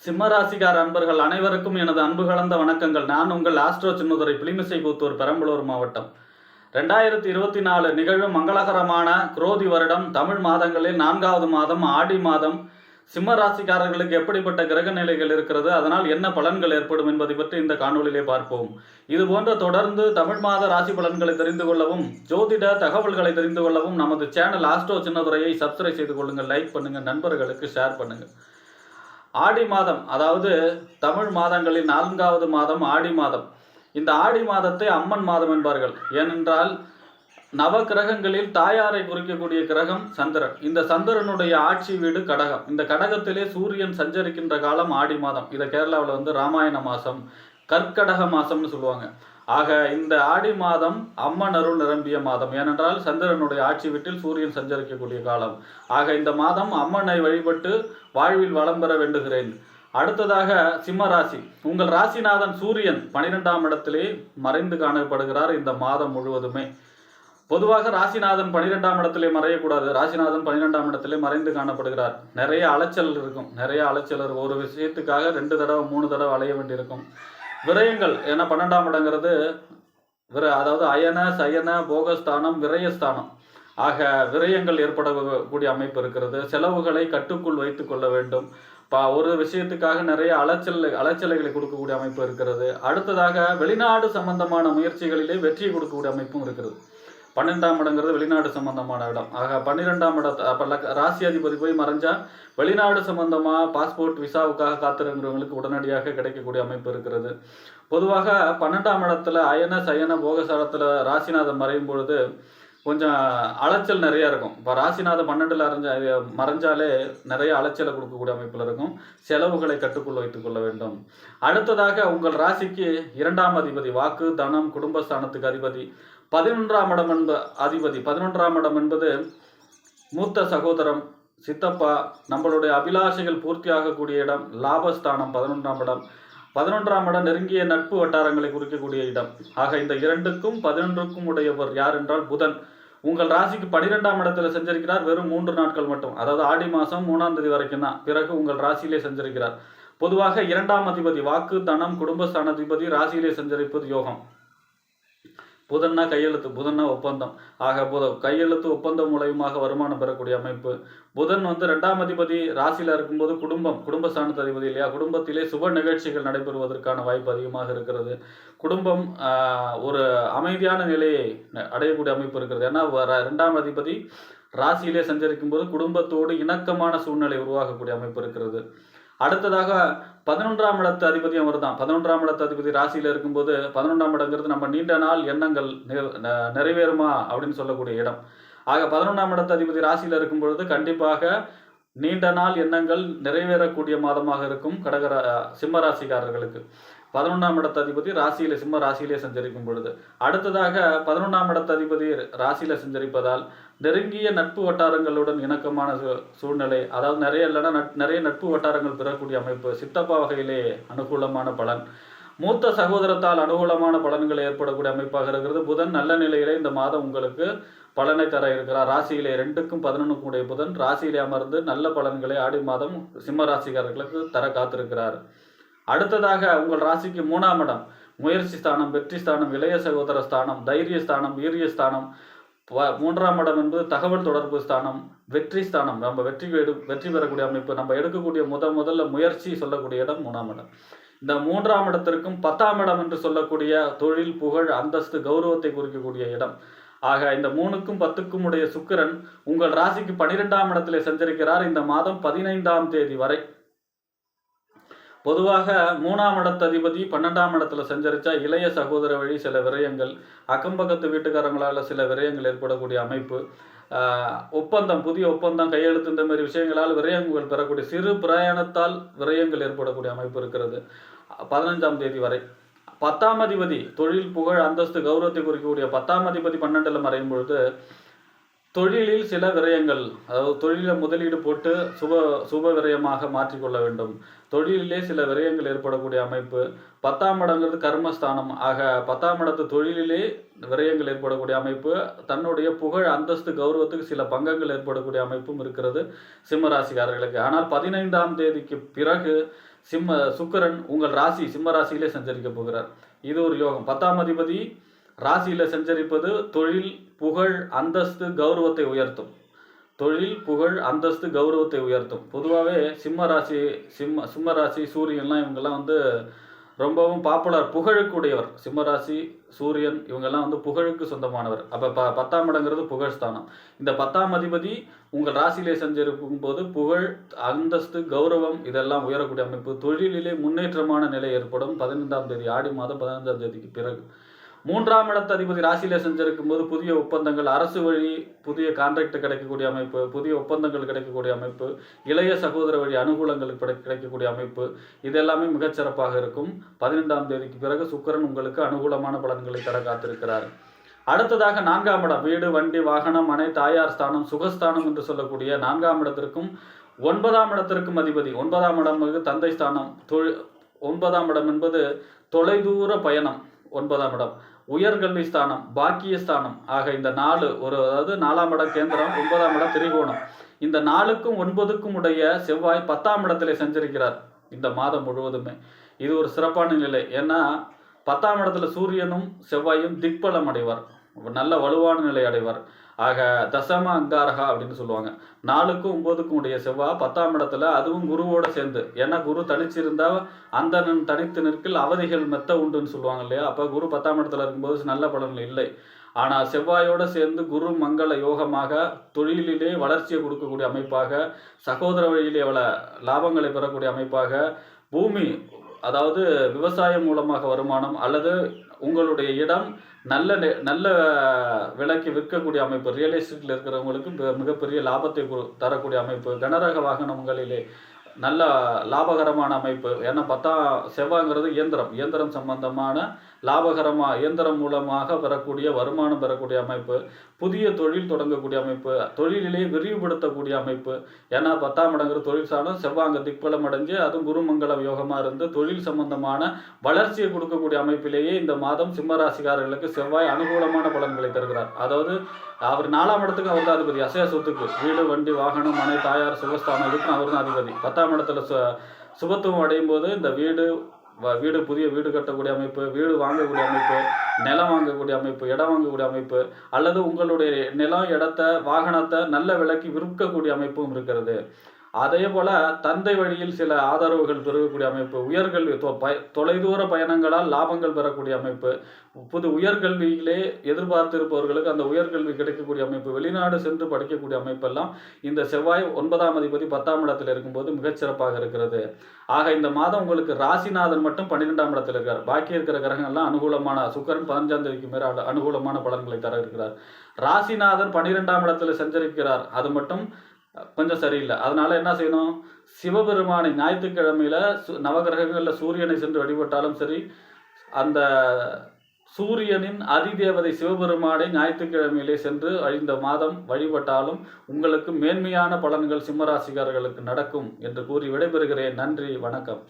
சிம்மராசிகார அன்பர்கள் அனைவருக்கும் எனது அன்பு கலந்த வணக்கங்கள். நான் உங்கள் ஆஸ்ட்ரோ சின்னதுரை, புலிமிசைபுத்தூர், பெரம்பலூர் மாவட்டம். 2024 நிகழும் மங்களகரமான குரோதி வருடம் தமிழ் மாதங்களில் 4வது மாதம் ஆடி மாதம். சிம்மராசிக்காரர்களுக்கு எப்படிப்பட்ட கிரக நிலைகள் இருக்கிறது, அதனால் என்ன பலன்கள் ஏற்படும் என்பதை பற்றி இந்த காணொலியிலே பார்ப்போம். இது போன்ற தொடர்ந்து தமிழ் மாத ராசி பலன்களை தெரிந்து கொள்ளவும், ஜோதிட தகவல்களை தெரிந்து கொள்ளவும் நமது சேனல் ஆஸ்ட்ரோ சின்னதுரையை சப்ஸ்கிரைப் செய்து கொள்ளுங்கள், லைக் பண்ணுங்கள், நண்பர்களுக்கு ஷேர் பண்ணுங்கள். ஆடி மாதம், அதாவது தமிழ் மாதங்களில் 4வது மாதம் ஆடி மாதம். இந்த ஆடி மாதத்தை அம்மன் மாதம் என்பார்கள். ஏனென்றால் நவ கிரகங்களில் தாயாரை குறிக்கக்கூடிய கிரகம் சந்திரன். இந்த சந்திரனுடைய ஆட்சி வீடு கடகம். இந்த கடகத்திலே சூரியன் சஞ்சரிக்கின்ற காலம் ஆடி மாதம். இதை கேரளாவில் ராமாயண மாதம், கற்கடக மாதம்னு சொல்லுவாங்க. ஆக இந்த ஆடி மாதம் அம்மன் அருள் நிரம்பிய மாதம். ஏனென்றால் சந்திரனுடைய ஆட்சி வீட்டில் சூரியன் சஞ்சரிக்கக்கூடிய காலம். ஆக இந்த மாதம் அம்மனை வழிபட்டு வாழ்வில் வளம் பெற வேண்டுகிறேன். அடுத்ததாக சிம்ம ராசி. உங்கள் ராசிநாதன் சூரியன் 12ஆம் இடத்திலே மறைந்து காணப்படுகிறார் இந்த மாதம் முழுவதுமே. பொதுவாக ராசிநாதன் 12ஆம் இடத்திலே மறையக்கூடாது. ராசிநாதன் 12ஆம் இடத்திலே மறைந்து காணப்படுகிறார். நிறைய அலைச்சல் இருக்கும். நிறைய அலைச்சல் இருக்கும். ஒரு விஷயத்துக்காக 2 தடவை 3 தடவை அலைய வேண்டியிருக்கும். விரயங்கள், ஏன்னா 12ஆம் இடங்கிறது அதாவது அயன சயன போகஸ்தானம், விரயஸ்தானம். ஆக விரயங்கள் ஏற்படக்கூடிய அமைப்பு இருக்கிறது. செலவுகளை கட்டுக்குள் வைத்து கொள்ள வேண்டும். ஒரு விஷயத்துக்காக நிறைய அலைச்சலைகளை கொடுக்கக்கூடிய அமைப்பு இருக்கிறது. அடுத்ததாக வெளிநாடு சம்பந்தமான முயற்சிகளிலே வெற்றி கொடுக்கக்கூடிய அமைப்பும் இருக்கிறது. 12ஆம் இடங்கிறது வெளிநாடு சம்பந்தமான இடம். ஆக 12ஆம் இடத்தை ராசி அதிபதி போய் மறைஞ்சா வெளிநாடு சம்பந்தமா பாஸ்போர்ட் விசாவுக்காக காத்திருக்கிறவங்களுக்கு உடனடியாக கிடைக்கக்கூடிய அமைப்பு இருக்கிறது. பொதுவாக 12ஆம் இடத்துல அயன சயன போகசாலத்தில் ராசிநாதன் மறையும் பொழுது கொஞ்சம் அலைச்சல் நிறையா இருக்கும். இப்போ ராசிநாதன் 12ல் மறைஞ்சாலே நிறைய அலைச்சலை கொடுக்கக்கூடிய அமைப்பில் இருக்கும். செலவுகளை கட்டுக்குள் வைத்துக் கொள்ள வேண்டும். அடுத்ததாக உங்கள் ராசிக்கு 2ஆம் அதிபதி, வாக்கு தனம் குடும்பஸ்தானத்துக்கு அதிபதி, 11ஆம் இடம் அதிபதி. 11ஆம் இடம் என்பது மூத்த சகோதரம், சித்தப்பா, நம்மளுடைய அபிலாஷைகள் பூர்த்தியாகக்கூடிய இடம். லாபஸ்தானம் 11ஆம் இடம். 11ஆம் இடம் நெருங்கிய நட்பு வட்டாரங்களை குறிக்கக்கூடிய இடம். ஆக இந்த 2க்கும் 11க்கும் உடையவர் யார் என்றால் புதன். உங்கள் ராசிக்கு 12ஆம் இடத்துல சஞ்சரிக்கிறார். வெறும் 3 நாட்கள் மட்டும், அதாவது ஆடி மாதம் 3ஆம் தேதி வரைக்கும் தான். பிறகு உங்கள் ராசியிலே சஞ்சரிக்கிறார். பொதுவாக 2ஆம் அதிபதி வாக்கு தனம் குடும்பஸ்தான அதிபதி ராசியிலே சஞ்சரிப்பது யோகம். புதன்னா கையெழுத்து, புதன்னா ஒப்பந்தம். ஆக கையெழுத்து ஒப்பந்தம் மூலயமாக வருமானம் பெறக்கூடிய அமைப்பு. புதன் 2ஆம் அதிபதி ராசியில் இருக்கும்போது குடும்பஸ்தானத்து அதிபதி இல்லையா. குடும்பத்திலே சுப நிகழ்ச்சிகள் நடைபெறுவதற்கான வாய்ப்பு அதிகமாக இருக்கிறது. குடும்பம் ஒரு அமைதியான நிலையை அடையக்கூடிய அமைப்பு இருக்கிறது. ஏன்னா 2ஆம் அதிபதி ராசியிலே சஞ்சரிக்கும் போது குடும்பத்தோடு இணக்கமான சூழ்நிலை உருவாகக்கூடிய அமைப்பு இருக்கிறது. அடுத்ததாக 11ஆம் இடத்து அதிபதி அவர் தான். 11ஆம் இடத்து அதிபதி ராசியில் இருக்கும்போது 11ஆம் இடங்கிறது நம்ம நீண்ட நாள் எண்ணங்கள் நிறைவேறுமா அப்படின்னு சொல்லக்கூடிய இடம். ஆக 11ஆம் இடத்து அதிபதி ராசியில் இருக்கும் பொழுது கண்டிப்பாக நீண்ட நாள் எண்ணங்கள் நிறைவேறக்கூடிய மாதமாக இருக்கும் சிம்ம ராசிக்காரர்களுக்கு. 11ஆம் இடத்து அதிபதி சிம்ம ராசியிலே சஞ்சரிக்கும் பொழுது. அடுத்ததாக 11ஆம் இடத்து அதிபதி ராசியில சஞ்சரிப்பதால் நெருங்கிய நட்பு வட்டாரங்களுடன் இணக்கமான சூழ்நிலை, அதாவது நிறைய நட்பு வட்டாரங்கள் பெறக்கூடிய அமைப்பு. சித்தப்பா வகையிலே அனுகூலமான பலன். மூத்த சகோதரத்தால் அனுகூலமான பலன்கள் ஏற்படக்கூடிய அமைப்பாக இருக்கிறது. புதன் நல்ல நிலையிலே இந்த மாதம் உங்களுக்கு பலனை தர இருக்கிறார். ராசியிலே 2க்கும் 11க்கும் உடைய புதன் ராசியிலே அமர்ந்து நல்ல பலன்களை ஆடி மாதம் சிம்ம ராசிக்காரர்களுக்கு தர காத்திருக்கிறார். அடுத்ததாக உங்கள் ராசிக்கு 3ஆம் இடம் முயற்சி ஸ்தானம், வெற்றி ஸ்தானம், இளைய சகோதர ஸ்தானம், தைரிய ஸ்தானம், வீரிய ஸ்தானம். 3ஆம் இடம் என்பது தகவல் தொடர்பு ஸ்தானம், வெற்றி ஸ்தானம். நம்ம வெற்றி பெறக்கூடிய அமைப்பு. நம்ம எடுக்கக்கூடிய முதல்ல முயற்சி சொல்லக்கூடிய இடம் 3ஆம் இடம். இந்த 3ஆம் இடத்திற்கும் 10ஆம் இடம் என்று சொல்லக்கூடிய தொழில், புகழ், அந்தஸ்து, கௌரவத்தை குறிக்கக்கூடிய இடம். ஆக இந்த 3க்கும் 10க்கும் உடைய சுக்கிரன் உங்கள் ராசிக்கு 12ஆம் இடத்திலே சஞ்சரிக்கிறார் இந்த மாதம் 15ஆம் தேதி வரை. பொதுவாக 3ஆம் இடத்து அதிபதி 12ஆம் இடத்துல சஞ்சரித்தா இளைய சகோதர வழி சில விரயங்கள், அக்கம்பக்கத்து வீட்டுக்காரங்களால் சில விரயங்கள் ஏற்படக்கூடிய அமைப்பு. ஒப்பந்தம், புதிய ஒப்பந்தம், கையெழுத்து, இந்த மாதிரி விஷயங்களால் விரயங்கள் பெறக்கூடிய, சிறு பிரயாணத்தால் விரயங்கள் ஏற்படக்கூடிய அமைப்பு இருக்கிறது 15ஆம் தேதி வரை. 10ஆம் அதிபதி தொழில், புகழ், அந்தஸ்து, கௌரவத்தை குறிக்கக்கூடிய 10ஆம் அதிபதி 12ல் மறையும் பொழுது தொழிலில் சில விரயங்கள், அதாவது தொழிலில் முதலீடு போட்டு சுப விரயமாக மாற்றிக்கொள்ள வேண்டும். தொழிலிலே சில விரயங்கள் ஏற்படக்கூடிய அமைப்பு. 10ஆம் இடங்கிறது கர்மஸ்தானம். ஆக 10ஆம் இடத்து தொழிலிலே விரயங்கள் ஏற்படக்கூடிய அமைப்பு. தன்னுடைய புகழ், அந்தஸ்து, கௌரவத்துக்கு சில பங்கங்கள் ஏற்படக்கூடிய அமைப்பும் இருக்கிறது சிம்ம ராசிக்காரர்களுக்கு. ஆனால் 15ஆம் தேதிக்கு பிறகு சுக்கிரன் உங்கள் ராசி சிம்ம ராசியிலே சஞ்சரிக்க போகிறார். இது ஒரு யோகம். 10ஆம் அதிபதி ராசியில சஞ்சரிப்பது தொழில், புகழ், அந்தஸ்து, கௌரவத்தை உயர்த்தும். தொழில், புகழ், அந்தஸ்து, கௌரவத்தை உயர்த்தும். பொதுவாகவே சிம்ம ராசி சூரியன்லாம் இவங்கெல்லாம் ரொம்பவும் பாப்புலர், புகழுக்குடையவர். சிம்மராசி சூரியன் இவங்கெல்லாம் புகழுக்கு சொந்தமானவர். அப்போ 10ஆம் இடங்கிறது புகழ் ஸ்தானம். இந்த 10ஆம் அதிபதி உங்கள் ராசியிலே சஞ்சரிக்கும் போது புகழ், அந்தஸ்து, கௌரவம் இதெல்லாம் உயரக்கூடிய அமைப்பு. தொழிலிலே முன்னேற்றமான நிலை ஏற்படும் 15ஆம் தேதி, ஆடி மாதம் 15ஆம் தேதிக்கு பிறகு. 3ஆம் இடத்து அதிபதி ராசியில சஞ்சரிக்கும் போது புதிய ஒப்பந்தங்கள், அரசு வழி புதிய கான்ட்ராக்ட் கிடைக்கக்கூடிய அமைப்பு, புதிய ஒப்பந்தங்கள் கிடைக்கக்கூடிய அமைப்பு, இளைய சகோதர வழி அனுகூலங்கள் கிடைக்கக்கூடிய அமைப்பு, இதெல்லாமே மிகச்சிறப்பாக இருக்கும். 15ஆம் தேதிக்கு பிறகு சுக்கிரன் உங்களுக்கு அனுகூலமான பலன்களை தர காத்திருக்கிறார். அடுத்ததாக 4ஆம் இடம், வீடு, வண்டி, வாகனம், மனை, தாயார் ஸ்தானம், சுகஸ்தானம் என்று சொல்லக்கூடிய 4ஆம் இடத்திற்கும் 9ஆம் இடத்திற்கும் அதிபதி. 9ஆம் இடம் தந்தை ஸ்தானம். 9ஆம் இடம் என்பது தொலைதூர பயணம். 9ஆம் இடம் உயர்கல்வி ஸ்தானம், பாக்கிய ஸ்தானம். ஆக இந்த 4 அதாவது 4ஆம் இடம் கேந்திரம், 9ஆம் இடம் திரிகோணம். இந்த 4க்கும் 9க்கும் உடைய செவ்வாய் 10ஆம் இடத்திலே சஞ்சரிக்கிறார் இந்த மாதம் முழுவதுமே. இது ஒரு சிறப்பான நிலை. ஏன்னா 10ஆம் இடத்துல சூரியனும் செவ்வாயும் திக்பலம் அடைவார், நல்ல வலுவான நிலை அடைவார். ஆக தசம அங்காரகா அப்படின்னு சொல்லுவாங்க. 4க்கும் 9க்கும் உடைய செவ்வாய் 10ஆம் இடத்துல, அதுவும் குருவோட சேர்ந்து. ஏன்னா குரு தனிச்சிருந்தா அந்த தனித்து நிற்கில் அவதிகள் மெத்த உண்டுன்னு சொல்லுவாங்க இல்லையா. அப்போ குரு 10ஆம் இடத்துல இருக்கும்போது நல்ல பலன்கள் இல்லை. ஆனால் செவ்வாயோட சேர்ந்து குரு மங்கள யோகமாக, தொழிலிலே வளர்ச்சியை கொடுக்கக்கூடிய அமைப்பாக, சகோதர வழியிலே லாபங்களை பெறக்கூடிய அமைப்பாக, பூமி அதாவது விவசாயம் மூலமாக வருமானம், அல்லது உங்களுடைய இடம் நல்ல விலைக்கு விற்கக்கூடிய அமைப்பு, ரியல் எஸ்டேட்டில் இருக்கிறவங்களுக்கு மிகப்பெரிய லாபத்தை தரக்கூடிய அமைப்பு, கனரக வாகனங்களிலே நல்ல லாபகரமான அமைப்பு. ஏன்னா செவ்வாய்ங்கிறது இயந்திரம் சம்பந்தமான இயந்திரம் மூலமாக பெறக்கூடிய வருமானம் பெறக்கூடிய அமைப்பு, புதிய தொழில் தொடங்கக்கூடிய அமைப்பு, தொழிலிலே விரிவுபடுத்தக்கூடிய அமைப்பு. ஏன்னா 10ஆம் இடங்கிற தொழில் சாணம் செவ்வாங்க திக்பலம் அடைஞ்சு, அதுவும் குருமங்கலம் யோகமாக இருந்து தொழில் சம்பந்தமான வளர்ச்சியை கொடுக்கக்கூடிய அமைப்பிலேயே இந்த மாதம் சிம்மராசிக்காரர்களுக்கு செவ்வாய் அனுகூலமான பலன்களை தருகிறார். அதாவது அவர் 4ஆம் இடத்துக்கு அவர் தான் அதிபதி. அசைய சொத்துக்கு, வீடு, வண்டி, வாகனம், மனை, தாயார், சுகஸ்தானம் இதுக்கும் அவர் தான் அதிபதி. 10ஆம் இடத்துல சுபத்துவம் அடையும் போது இந்த புதிய வீடு கட்டக்கூடிய அமைப்பு, வீடு வாங்கக்கூடிய அமைப்பு, நிலம் வாங்கக்கூடிய அமைப்பு, இடம் வாங்கக்கூடிய அமைப்பு, அல்லது உங்களுடைய நிலம், இடத்தை, வாகனத்தை நல்ல விலைக்கு விற்கக்கூடிய அமைப்பும் இருக்கிறது. அதே போல தந்தை வழியில் சில ஆதரவுகள் பெறக்கூடிய அமைப்பு, உயர்கல்வி தொலைதூர பயணங்களால் லாபங்கள் பெறக்கூடிய அமைப்பு, உயர்கல்வியிலே எதிர்பார்த்திருப்பவர்களுக்கு அந்த உயர்கல்வி கிடைக்கக்கூடிய அமைப்பு, வெளிநாடு சென்று படிக்கக்கூடிய அமைப்பெல்லாம் இந்த செவ்வாய் 9ஆம் அதிபதி 10ஆம் இடத்தில் இருக்கும்போது மிகச்சிறப்பாக இருக்கிறது. ஆக இந்த மாதம் உங்களுக்கு ராசிநாதன் மட்டும் 12ஆம் இடத்தில் இருக்கிறார். பாக்கி இருக்கிற கிரகங்கள்லாம் அனுகூலமான, சுக்கிரன் 15ஆம் தேதிக்கு மேலே அனுகூலமான பலன்களை தர இருக்கிறார். ராசிநாதன் 12ஆம் இடத்துல சஞ்சரிக்கிறார், அது மட்டும் கொஞ்சம் சரியில்லை. அதனால என்ன செய்யணும், சிவபெருமானை ஞாயிற்றுக்கிழமையில நவகிரகங்கள்ல சூரியனை சென்று வழிபட்டாலும் சரி, அந்த சூரியனின் அதிதேவதை சிவபெருமானை ஞாயிற்றுக்கிழமையிலே சென்று இந்த மாதம் வழிபட்டாலும் உங்களுக்கு மேன்மையான பலன்கள் சிம்மராசிக்காரர்களுக்கு நடக்கும் என்று கூறி விடைபெறுகிறேன். நன்றி, வணக்கம்.